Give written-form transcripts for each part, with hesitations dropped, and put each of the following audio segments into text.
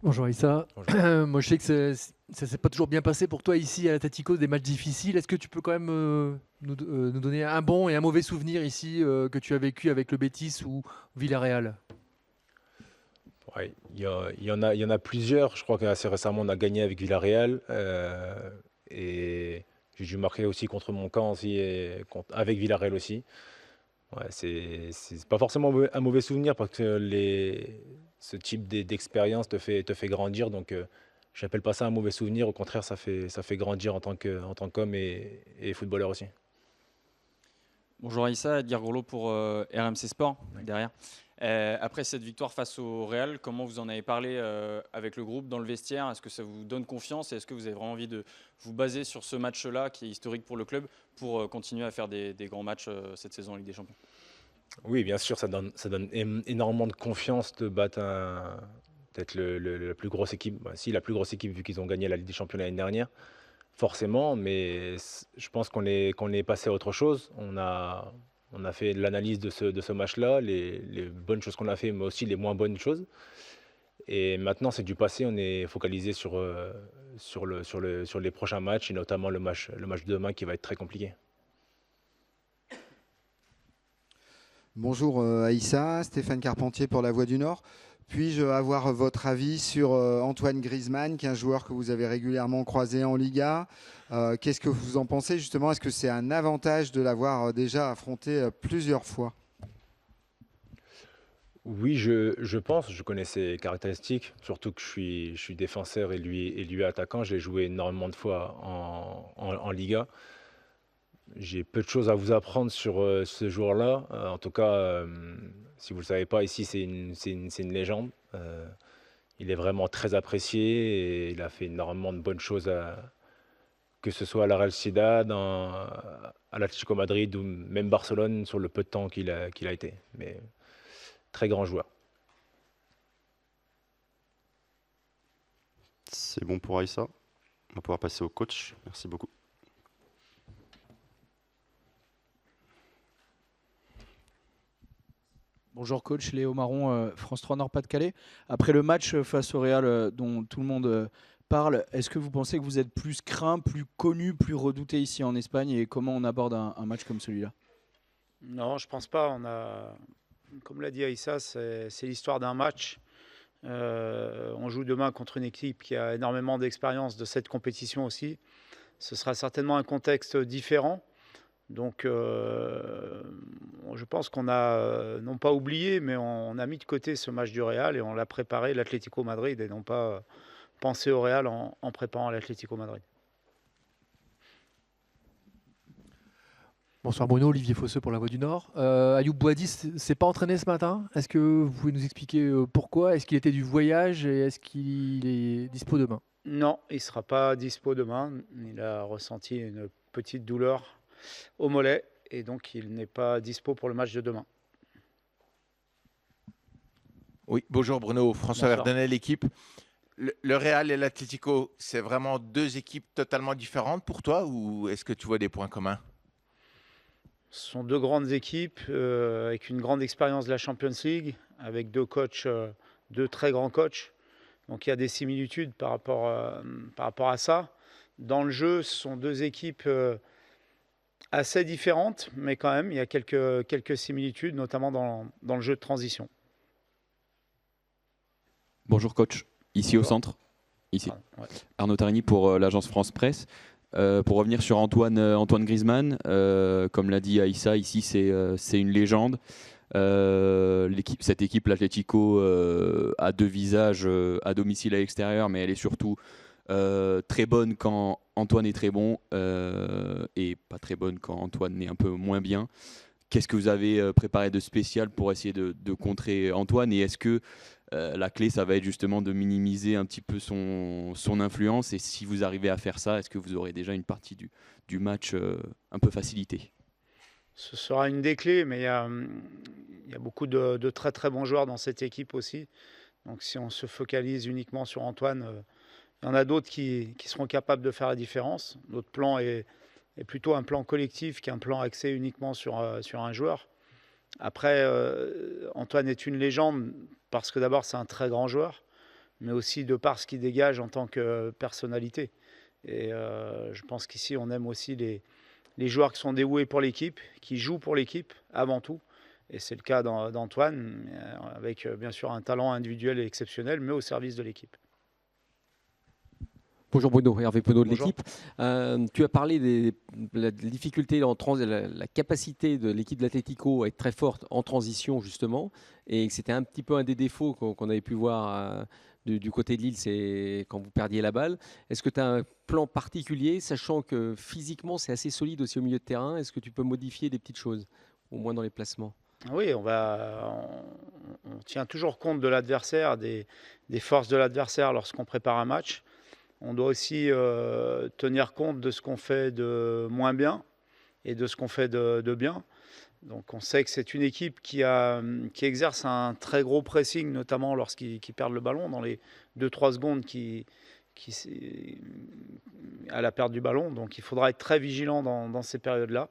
Bonjour Issa. Bonjour. Moi je sais que ça s'est pas toujours bien passé pour toi ici à l'Atlético, des matchs difficiles. Est-ce que tu peux quand même nous donner un bon et un mauvais souvenir ici que tu as vécu avec le Betis ou Villarreal? Ouais, il y en a plusieurs. Je crois qu'assez récemment, on a gagné avec Villarreal. Et j'ai dû marquer aussi contre mon camp aussi, et avec Villarreal aussi. Ouais, c'est pas forcément un mauvais souvenir parce que ce type d'expérience te fait grandir. Donc, j'appelle pas ça un mauvais souvenir. Au contraire, ça fait grandir en tant qu'homme et footballeur aussi. Bonjour Aïssa, Edgar Groslo pour RMC Sport, Ouais. derrière. Après cette victoire face au Real, comment vous en avez parlé avec le groupe dans le vestiaire? Est-ce que ça vous donne confiance et est-ce que vous avez vraiment envie de vous baser sur ce match-là qui est historique pour le club pour continuer à faire des grands matchs cette saison en Ligue des Champions? Oui, bien sûr, ça donne énormément de confiance de battre peut-être la plus grosse équipe. Bah, si, la plus grosse équipe, vu qu'ils ont gagné la Ligue des Champions l'année dernière, forcément, mais je pense qu'on est passé à autre chose. On a fait de l'analyse de ce match-là, les bonnes choses qu'on a fait, mais aussi les moins bonnes choses. Et maintenant, c'est du passé. On est focalisé sur les prochains matchs, et notamment le match de demain qui va être très compliqué. Bonjour Aïssa, Stéphane Carpentier pour La Voix du Nord. Puis-je avoir votre avis sur Antoine Griezmann, qui est un joueur que vous avez régulièrement croisé en Liga? Qu'est-ce que vous en pensez justement? Est-ce que c'est un avantage de l'avoir déjà affronté plusieurs fois? Oui, je pense, je connais ses caractéristiques, surtout que je suis défenseur et lui attaquant. J'ai joué énormément de fois en Liga. J'ai peu de choses à vous apprendre sur ce joueur-là. En tout cas, si vous ne le savez pas, ici, c'est une légende. Il est vraiment très apprécié et il a fait énormément de bonnes choses, que ce soit à la Real Sociedad, à l'Atlético Madrid ou même Barcelone, sur le peu de temps qu'il a été. Mais très grand joueur. C'est bon pour Aïssa. On va pouvoir passer au coach. Merci beaucoup. Bonjour coach, Léo Marron, France 3 Nord-Pas-de-Calais. Après le match face au Real dont tout le monde parle, est-ce que vous pensez que vous êtes plus craint, plus connu, plus redouté ici en Espagne et comment on aborde un match comme celui-là? Non, je pense pas. Comme l'a dit Aïssa, c'est l'histoire d'un match. On joue demain contre une équipe qui a énormément d'expérience de cette compétition aussi. Ce sera certainement un contexte différent. Donc, je pense qu'on a, non pas oublié, mais on a mis de côté ce match du Real et on l'a préparé l'Atlético Madrid et non pas pensé au Real en préparant l'Atlético Madrid. Bonsoir Bruno, Olivier Fosseux pour La Voix du Nord. Ayoub Boadi s'est pas entraîné ce matin. Est-ce que vous pouvez nous expliquer pourquoi? Est-ce qu'il était du voyage et est-ce qu'il est dispo demain? Non, il ne sera pas dispo demain. Il a ressenti une petite douleur au mollet et donc il n'est pas dispo pour le match de demain. Oui, bonjour Bruno, François Bonsoir. Verdenel, l'équipe. Le Real et l'Atlético, c'est vraiment deux équipes totalement différentes pour toi ou est-ce que tu vois des points communs? Ce sont deux grandes équipes avec une grande expérience de la Champions League, avec deux coachs, deux très grands coachs. Donc il y a des similitudes par rapport à ça. Dans le jeu, ce sont deux équipes assez différentes, mais quand même, il y a quelques similitudes, notamment dans le jeu de transition. Bonjour coach, ici au Bonjour. centre, ici. Ouais. Arnaud Tarini pour l'agence France Presse. Pour revenir sur Antoine Griezmann, comme l'a dit Aïssa, ici c'est une légende. Cette équipe, l'Atlético, a deux visages à domicile et à l'extérieur, mais elle est surtout très bonne quand Antoine est très bon et pas très bonne quand Antoine est un peu moins bien. Qu'est-ce que vous avez préparé de spécial pour essayer de contrer Antoine? Et est-ce que la clé, ça va être justement de minimiser un petit peu son influence? Et si vous arrivez à faire ça, est-ce que vous aurez déjà une partie du match un peu facilitée? Ce sera une des clés, mais il y a beaucoup de très très bons joueurs dans cette équipe aussi. Donc si on se focalise uniquement sur Antoine, il y en a d'autres qui seront capables de faire la différence. Notre plan est plutôt un plan collectif qu'un plan axé uniquement sur un joueur. Après, Antoine est une légende parce que d'abord c'est un très grand joueur, mais aussi de par ce qu'il dégage en tant que personnalité. Et je pense qu'ici, on aime aussi les joueurs qui sont dévoués pour l'équipe, qui jouent pour l'équipe avant tout. Et c'est le cas d'Antoine, avec bien sûr un talent individuel et exceptionnel, mais au service de l'équipe. Bonjour Bruno, Hervé Penaud de Bonjour. l'équipe. Tu as parlé de la difficulté, la capacité de l'équipe de l'Atlético à être très forte en transition justement, et que c'était un petit peu un des défauts qu'on avait pu voir du côté de Lille, c'est quand vous perdiez la balle. Est-ce que tu as un plan particulier, sachant que physiquement c'est assez solide aussi au milieu de terrain? Est-ce que tu peux modifier des petites choses, au moins dans les placements? Oui, on tient toujours compte de l'adversaire, des forces de l'adversaire lorsqu'on prépare un match. On doit aussi tenir compte de ce qu'on fait de moins bien et de ce qu'on fait de bien. Donc on sait que c'est une équipe qui exerce un très gros pressing, notamment lorsqu'ils perdent le ballon, dans les 2-3 secondes à la perte du ballon. Donc il faudra être très vigilant dans ces périodes-là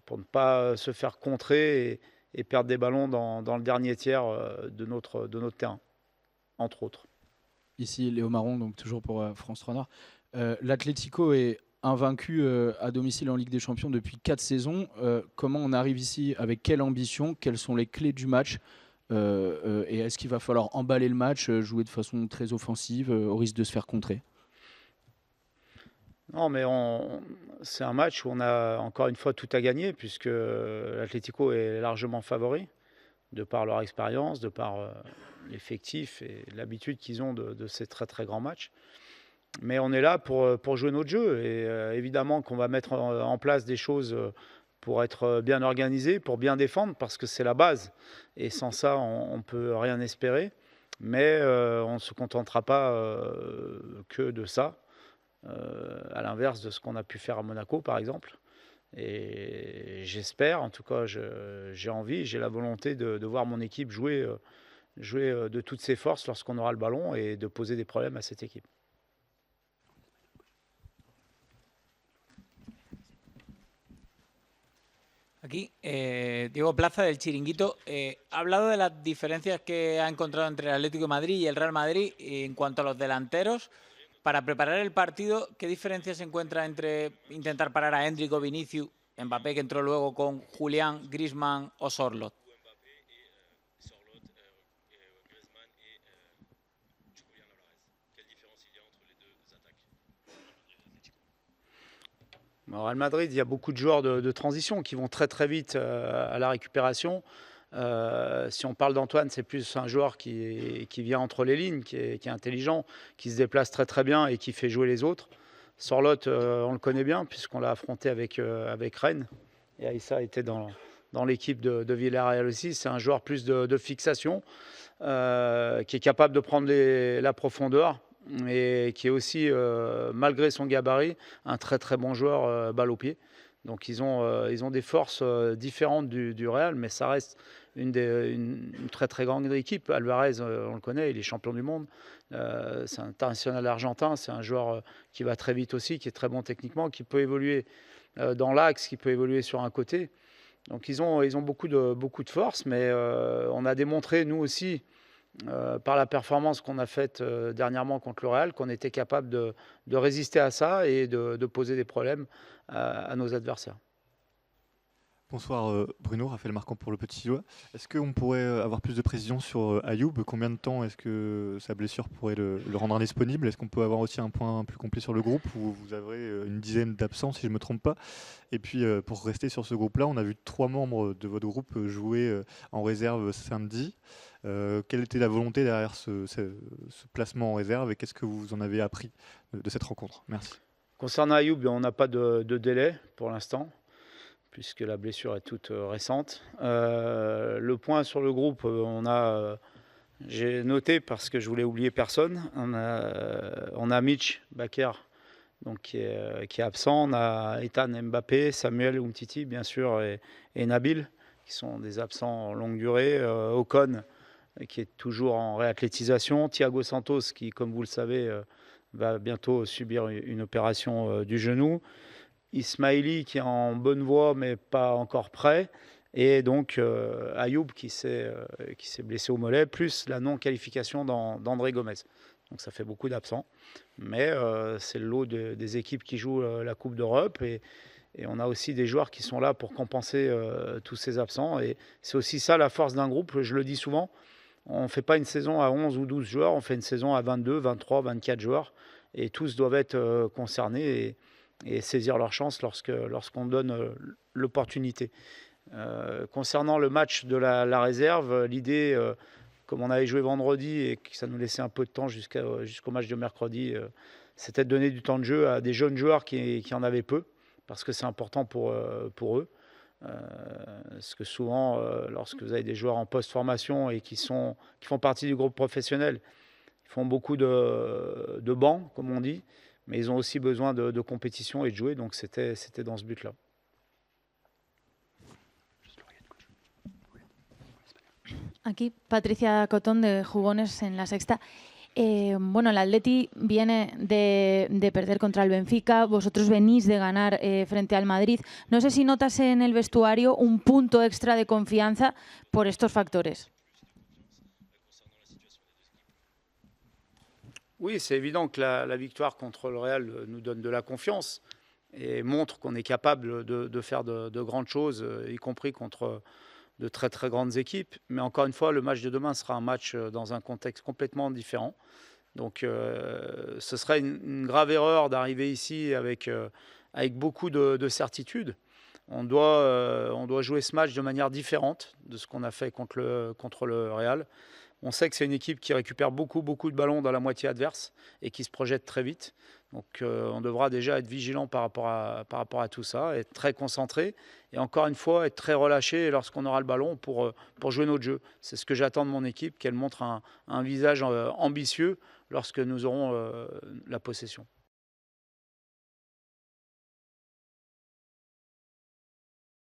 pour ne pas se faire contrer et perdre des ballons dans le dernier tiers de notre terrain, entre autres. Ici, Léo Marron, donc toujours pour France 3 Nord. L'Atlético est invaincu à domicile en Ligue des Champions depuis 4 saisons. Comment on arrive ici? Avec quelle ambition? Quelles sont les clés du match? Et est-ce qu'il va falloir emballer le match, jouer de façon très offensive, au risque de se faire contrer? Non, mais c'est un match où on a encore une fois tout à gagner, puisque l'Atlético est largement favori, de par leur expérience, de par l'effectif et l'habitude qu'ils ont de ces très très grands matchs. Mais on est là pour jouer notre jeu, et évidemment qu'on va mettre en place des choses pour être bien organisé, pour bien défendre, parce que c'est la base. Et sans ça, on ne peut rien espérer. Mais on ne se contentera pas que de ça, à l'inverse de ce qu'on a pu faire à Monaco, par exemple. Et j'espère, en tout cas, j'ai envie, j'ai la volonté de voir mon équipe jouer de toutes ses forces lorsqu'on aura le ballon et de poser des problèmes à cette équipe. Aquí, Diego Plaza del Chiringuito. Ha hablado de las diferencias que ha encontrado entre el Atlético de Madrid y el Real Madrid en cuanto a los delanteros. Para preparar el partido, ¿qué diferencia se encuentra entre intentar parar a Endrick o Vinicius, Mbappé que entró luego con Julián, Griezmann o Sorloth? Au Real Madrid, il y a beaucoup de joueurs de transition qui vont très très vite à la récupération. Si on parle d'Antoine, c'est plus un joueur qui vient entre les lignes, qui est intelligent, qui se déplace très très bien et qui fait jouer les autres. Sorloth, on le connaît bien puisqu'on l'a affronté avec Rennes. Et Aïssa était dans l'équipe de Villarreal aussi. C'est un joueur plus de fixation, qui est capable de prendre la profondeur, et qui est aussi, malgré son gabarit, un très très bon joueur balle au pied. Donc ils ont des forces différentes du Real, mais ça reste une très très grande équipe. Alvarez, on le connaît, il est champion du monde. C'est un international argentin, c'est un joueur qui va très vite aussi, qui est très bon techniquement, qui peut évoluer dans l'axe, qui peut évoluer sur un côté. Donc ils ont beaucoup de force, mais on a démontré, nous aussi, par la performance qu'on a faite dernièrement contre le Real, qu'on était capable de résister à ça et de poser des problèmes à nos adversaires. Bonsoir Bruno, Raphaël Marquand pour le Petit Doigt. Est-ce qu'on pourrait avoir plus de précision sur Ayoub? Combien de temps est-ce que sa blessure pourrait le rendre indisponible? Est-ce qu'on peut avoir aussi un point plus complet sur le groupe où vous avez une dizaine d'absents si je ne me trompe pas? Et puis pour rester sur ce groupe-là, on a vu 3 membres de votre groupe jouer en réserve samedi. Quelle était la volonté derrière ce placement en réserve et qu'est-ce que vous en avez appris de cette rencontre? Merci. Concernant Ayoub, on n'a pas de délai pour l'instant, puisque la blessure est toute récente. Le point sur le groupe, j'ai noté parce que je voulais oublier personne. On a Mitch Bakker, donc qui est absent. On a Ethan Mbappé, Samuel Umtiti, bien sûr, et Nabil, qui sont des absents en longue durée. Ocon, qui est toujours en réathlétisation. Thiago Santos, qui, comme vous le savez, va bientôt subir une opération du genou. Ismaili, qui est en bonne voie, mais pas encore prêt. Et donc Ayoub qui s'est blessé au mollet, plus la non-qualification d'André Gomez. Donc ça fait beaucoup d'absents. Mais c'est le lot des équipes qui jouent la Coupe d'Europe. Et on a aussi des joueurs qui sont là pour compenser tous ces absents. Et c'est aussi ça la force d'un groupe, je le dis souvent. On ne fait pas une saison à 11 ou 12 joueurs, on fait une saison à 22, 23, 24 joueurs. Et tous doivent être concernés et saisir leur chance lorsqu'on donne l'opportunité. Concernant le match de la réserve, l'idée, comme on avait joué vendredi et que ça nous laissait un peu de temps jusqu'au match de mercredi, c'était de donner du temps de jeu à des jeunes joueurs qui en avaient peu, parce que c'est important pour eux. Parce que souvent, lorsque vous avez des joueurs en post-formation et qui font partie du groupe professionnel, ils font beaucoup de bancs, comme on dit, mais ils ont aussi besoin de compétition et de jouer, donc c'était dans ce but-là. Aquí Patricia Cotón de Jugones en La Sexta. Bueno, el Atleti viene de perder contra el Benfica, vosotros venís de ganar frente al Madrid. No sé si notas en el vestuario un punto extra de confianza por estos factores. Oui, c'est évident que la victoire contre le Real nous donne de la confiance et montre qu'on est capable de faire de grandes choses, y compris contre de très très grandes équipes. Mais encore une fois, le match de demain sera un match dans un contexte complètement différent. Donc ce serait une grave erreur d'arriver ici avec beaucoup de certitude. On doit jouer ce match de manière différente de ce qu'on a fait contre le Real. On sait que c'est une équipe qui récupère beaucoup de ballons dans la moitié adverse et qui se projette très vite. Donc on devra déjà être vigilant par rapport à tout ça, être très concentré et encore une fois être très relâché lorsqu'on aura le ballon pour jouer notre jeu. C'est ce que j'attends de mon équipe, qu'elle montre un visage ambitieux lorsque nous aurons la possession.